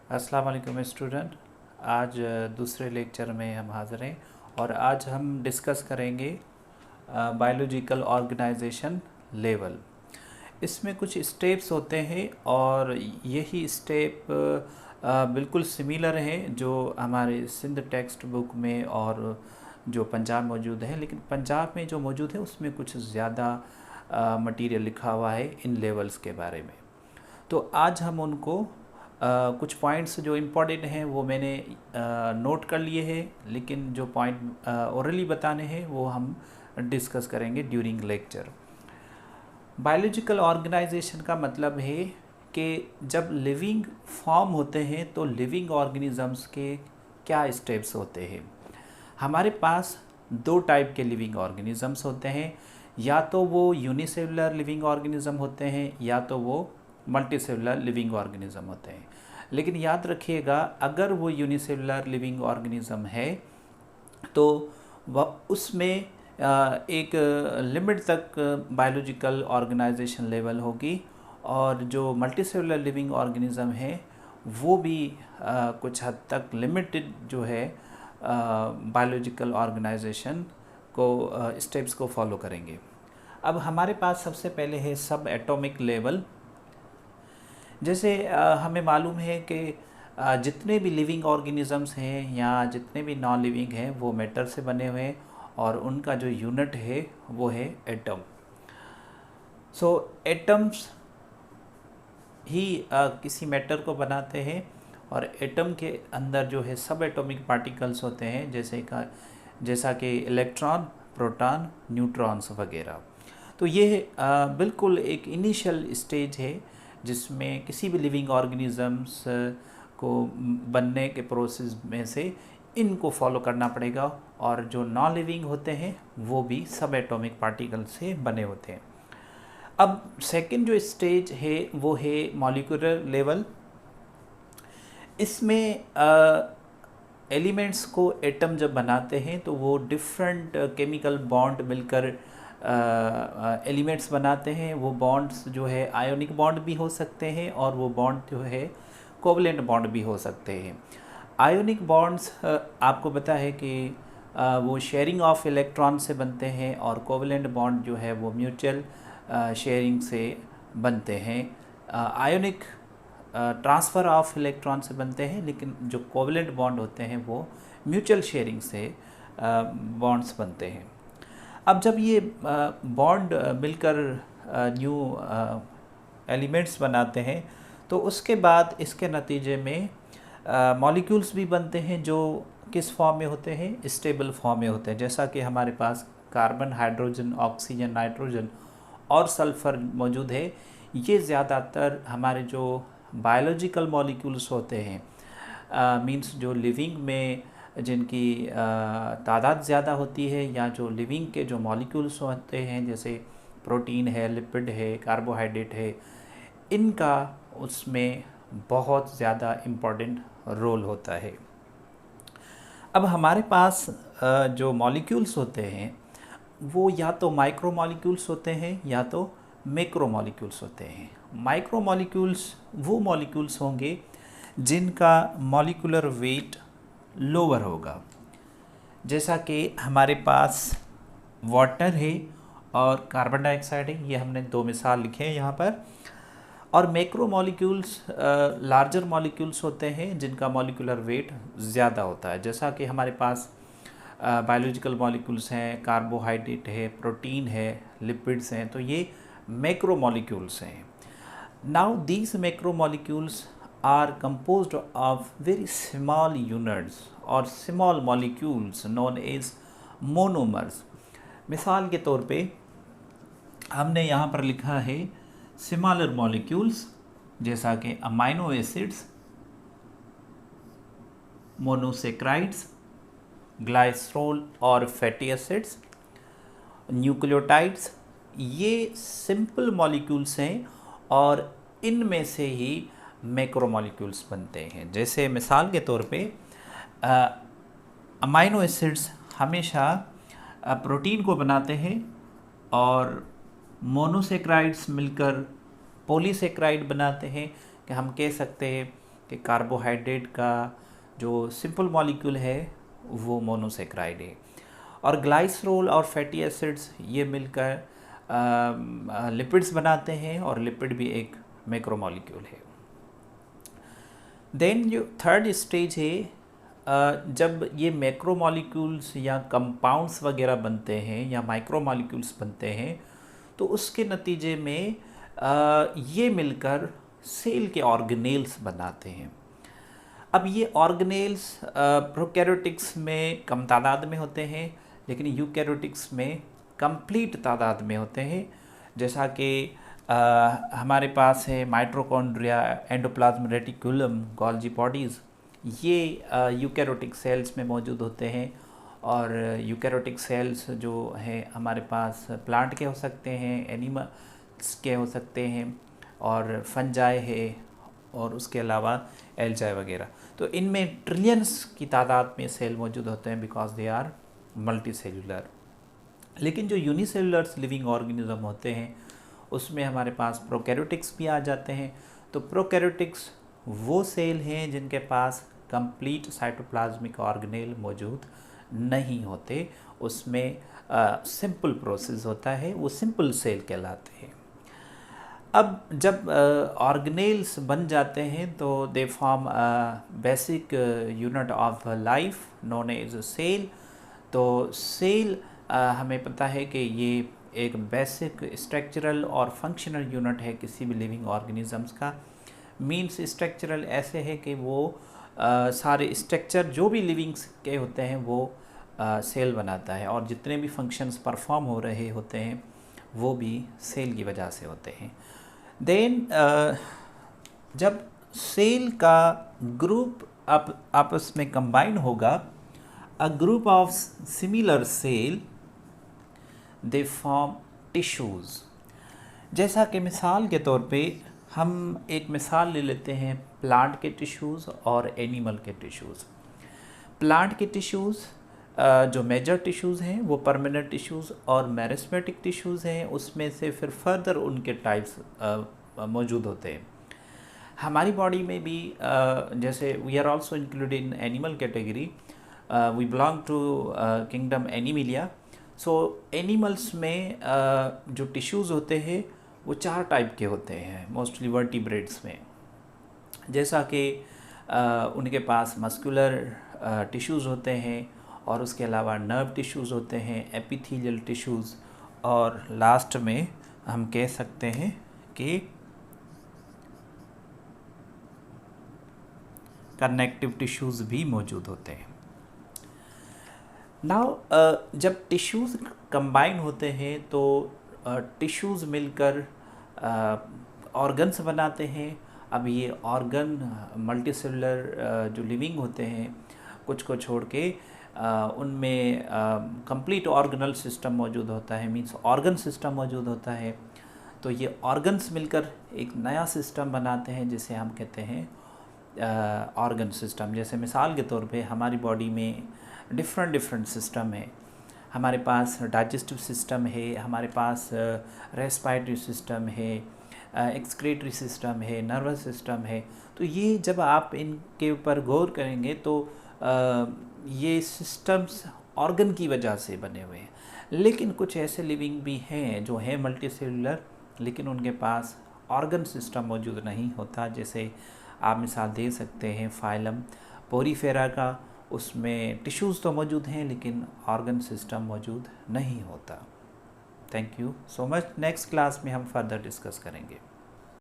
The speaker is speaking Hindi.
अस्सलाम वालेकुम स्टूडेंट। आज दूसरे लेक्चर में हम हाज़िर हैं और आज हम डिस्कस करेंगे बायोलॉजिकल ऑर्गेनाइजेशन लेवल। इसमें कुछ स्टेप्स होते हैं और यही स्टेप बिल्कुल सिमिलर हैं जो हमारे सिंध टेक्स्ट बुक में और जो पंजाब मौजूद है, लेकिन पंजाब में जो मौजूद है उसमें कुछ ज़्यादा मटेरियल लिखा हुआ है इन लेवल्स के बारे में। तो आज हम उनको कुछ पॉइंट्स जो इम्पोर्टेंट हैं वो मैंने नोट कर लिए हैं, लेकिन जो पॉइंट ओरली बताने हैं वो हम डिस्कस करेंगे ड्यूरिंग लेक्चर। बायोलॉजिकल ऑर्गेनाइजेशन का मतलब है कि जब लिविंग फॉर्म होते हैं तो लिविंग ऑर्गेनिजम्स के क्या स्टेप्स होते हैं। हमारे पास दो टाइप के लिविंग ऑर्गेनिजम्स होते हैं, या तो वो यूनिसेलुलर लिविंग ऑर्गेनिज्म होते हैं या तो वो मल्टीसेलुलर लिविंग ऑर्गेनिज्म होते हैं। लेकिन याद रखिएगा, अगर वो यूनिसेलुलर लिविंग ऑर्गेनिज्म है तो वह उसमें एक लिमिट तक बायोलॉजिकल ऑर्गेनाइजेशन लेवल होगी, और जो मल्टीसेलुलर लिविंग ऑर्गेनिज्म है वो भी कुछ हद तक लिमिटेड जो है बायोलॉजिकल ऑर्गेनाइजेशन को स्टेप्स को फॉलो करेंगे। अब हमारे पास सबसे पहले है सब एटॉमिक लेवल। जैसे हमें मालूम है कि जितने भी लिविंग ऑर्गेनिजम्स हैं या जितने भी नॉन लिविंग हैं वो मैटर से बने हुए हैं और उनका जो यूनिट है वो है एटम। सो एटम्स ही किसी मैटर को बनाते हैं, और एटम के अंदर जो है सब एटॉमिक पार्टिकल्स होते हैं, जैसा कि इलेक्ट्रॉन, प्रोटॉन, न्यूट्रॉन्स वगैरह। तो ये बिल्कुल एक इनिशियल स्टेज है जिसमें किसी भी लिविंग ऑर्गेनिजम्स को बनने के प्रोसेस में से इनको फॉलो करना पड़ेगा, और जो नॉन लिविंग होते हैं वो भी सब एटॉमिक पार्टिकल से बने होते हैं। अब सेकंड जो स्टेज है वो है मॉलिक्यूलर लेवल। इसमें एलिमेंट्स को एटम जब बनाते हैं तो वो डिफरेंट केमिकल बॉन्ड मिलकर एलिमेंट्स बनाते हैं। वो बॉन्ड्स जो है आयोनिक बॉन्ड भी हो सकते हैं और वो बॉन्ड जो है कोवलेंट बॉन्ड भी हो सकते हैं। आयोनिक बॉन्ड्स आपको पता है कि वो शेयरिंग ऑफ इलेक्ट्रॉन से बनते हैं, और कोवलेंट बॉन्ड जो है वो म्यूचुअल शेयरिंग से बनते हैं। आयोनिक ट्रांसफ़र ऑफ इलेक्ट्रॉन से बनते हैं, लेकिन जो कोवलेंट बॉन्ड होते हैं वो म्यूचुअल शेयरिंग से बॉन्ड्स बनते हैं। अब जब ये बॉन्ड मिलकर न्यू एलिमेंट्स बनाते हैं तो उसके बाद इसके नतीजे में मॉलिक्यूल्स भी बनते हैं जो किस फॉर्म में होते हैं, स्टेबल फॉर्म में होते हैं। जैसा कि हमारे पास कार्बन, हाइड्रोजन, ऑक्सीजन, नाइट्रोजन और सल्फ़र मौजूद है। ये ज़्यादातर हमारे जो बायोलॉजिकल मॉलिक्यूल्स होते हैं, मींस जो लिविंग में जिनकी तादाद ज़्यादा होती है, या जो लिविंग के जो मॉलिक्यूल्स होते हैं जैसे प्रोटीन है, लिपिड है, कार्बोहाइड्रेट है, इनका उसमें बहुत ज़्यादा इम्पोर्टेंट रोल होता है। अब हमारे पास जो मॉलिक्यूल्स होते हैं वो या तो माइक्रो मॉलिक्यूल्स होते हैं या तो मैक्रो मॉलिक्यूल्स होते हैं। माइक्रो मॉलिक्यूल्स वो मॉलिक्यूल्स होंगे जिनका मॉलिक्यूलर वेट लोअर होगा, जैसा कि हमारे पास वाटर है और कार्बन डाइऑक्साइड है। ये हमने दो मिसाल लिखे हैं यहाँ पर। और मैक्रो मॉलिक्यूल्स लार्जर मॉलिक्यूल्स होते हैं जिनका मॉलिक्यूलर वेट ज़्यादा होता है, जैसा कि हमारे पास बायोलॉजिकल मॉलिक्यूल्स हैं, कार्बोहाइड्रेट है, प्रोटीन है, लिपिड्स हैं। तो ये मैक्रो मॉलिक्यूल्स हैं। Now these macro molecules are composed of very small units or small molecules known as monomers। मिसाल के तौर पे हमने यहाँ पर लिखा है स्मॉलर मॉलिक्यूल्स, जैसा कि अमाइनो एसिड्स, मोनोसेक्राइड्स, ग्लाइसरॉल और फैटी एसिड्स, न्यूक्लियोटाइड्स। ये सिंपल मॉलिक्यूल्स हैं और इनमें से ही मैक्रो मॉलिक्यूल्स बनते हैं। जैसे मिसाल के तौर पे अमाइनो एसिड्स हमेशा प्रोटीन को बनाते हैं, और मोनोसेक्राइड्स मिलकर पॉलीसेक्राइड बनाते हैं। कि हम कह सकते हैं कि कार्बोहाइड्रेट का जो सिंपल मॉलिक्यूल है वो मोनोसेक्राइड है, और ग्लाइसरोल और फैटी एसिड्स ये मिलकर लिपिड्स बनाते हैं, और लिपिड भी एक मैक्रोमॉलिक्यूल है। देन जो थर्ड स्टेज है, जब ये मैक्रोमॉलिक्यूल्स या कंपाउंड्स वगैरह बनते हैं या माइक्रोमॉलिक्यूल्स बनते हैं, तो उसके नतीजे में ये मिलकर सेल के ऑर्गेनेल्स बनाते हैं। अब ये ऑर्गेनेल्स प्रोकैरियोटिक्स में कम तादाद में होते हैं, लेकिन यूकैरियोटिक्स में कंप्लीट तादाद में होते हैं। जैसा कि हमारे पास है mitochondria, endoplasm reticulum, Golgi bodies, ये यूकैरियोटिक सेल्स में मौजूद होते हैं। और यूकैरियोटिक सेल्स जो है हमारे पास प्लांट के हो सकते हैं, एनिमल्स के हो सकते हैं, और फंजाई है, और उसके अलावा एल्जाई वगैरह। तो इनमें ट्रिलियंस की तादाद में सेल मौजूद होते हैं because they are multicellular. लेकिन जो यूनिसेलुलर लिविंग ऑर्गेनिज्म होते हैं उसमें हमारे पास प्रोकैरियोटिक्स भी आ जाते हैं। तो प्रोकैरियोटिक्स वो सेल हैं जिनके पास कंप्लीट साइटोप्लाज्मिक ऑर्गेनेल मौजूद नहीं होते, उसमें सिंपल प्रोसेस होता है, वो सिंपल सेल कहलाते हैं। अब जब ऑर्गेनेल्स बन जाते हैं तो they form basic unit of life known as cell. तो सेल हमें पता है कि ये एक बेसिक स्ट्रक्चरल और फंक्शनल यूनिट है किसी भी लिविंग ऑर्गेनिजम्स का। मीन्स स्ट्रक्चरल ऐसे है कि वो सारे स्ट्रक्चर जो भी लिविंग्स के होते हैं वो सेल बनाता है, और जितने भी फंक्शंस परफॉर्म हो रहे होते हैं वो भी सेल की वजह से होते हैं। देन जब सेल का ग्रुप आपस में कंबाइन होगा, a group of similar cell they form tissues. जैसा कि मिसाल के तौर पे हम एक मिसाल ले लेते हैं प्लांट के टिश्यूज़ और एनिमल के टिश्यूज़। प्लांट के टिश्यूज़ जो मेजर टिश्यूज़ हैं वो परमानेंट टिश्यूज़ और मेरिस्मेटिक टिश्यूज़ हैं, उसमें से फिर फर्दर उनके टाइप्स मौजूद होते हैं। हमारी बॉडी में भी जैसे we are also included in animal category, we belong to kingdom Animalia. So animals में जो टिश्यूज़ होते हैं वो 4 टाइप के होते हैं मोस्टली वर्टिब्रेट्स में। जैसा कि उनके पास मस्कुलर टिश्यूज़ होते हैं, और उसके अलावा नर्व टिश्यूज़ होते हैं, एपिथेलियल टिश्यूज़, और लास्ट में हम कह सकते हैं कि कनेक्टिव टिश्यूज़ भी मौजूद होते हैं। नाउ जब टिश्यूज़ कंबाइन होते हैं तो टिश्यूज़ मिलकर ऑर्गन्स बनाते हैं। अब ये ऑर्गन मल्टीसेलुलर जो लिविंग होते हैं कुछ को छोड़ के उनमें कंप्लीट ऑर्गनल सिस्टम मौजूद होता है, मींस ऑर्गन सिस्टम मौजूद होता है। तो ये ऑर्गन्स मिलकर एक नया सिस्टम बनाते हैं जिसे हम कहते हैं ऑर्गन सिस्टम। जैसे मिसाल के तौर पे हमारी बॉडी में डिफरेंट सिस्टम है। हमारे पास डाइजेस्टिव सिस्टम है, हमारे पास रेस्पिरेटरी सिस्टम है, एक्सक्रीटरी सिस्टम है, नर्वस सिस्टम है। तो ये जब आप इनके ऊपर गौर करेंगे तो ये सिस्टम्स ऑर्गन की वजह से बने हुए हैं। लेकिन कुछ ऐसे लिविंग भी हैं जो हैं मल्टीसेलुलर, लेकिन उनके पास ऑर्गन सिस्टम मौजूद नहीं होता। जैसे आप मिसाल दे सकते हैं फाइलम पोरीफेरा का, उसमें टिश्यूज़ तो मौजूद हैं लेकिन ऑर्गन सिस्टम मौजूद नहीं होता। Thank you so much. Next class में हम फर्दर डिस्कस करेंगे।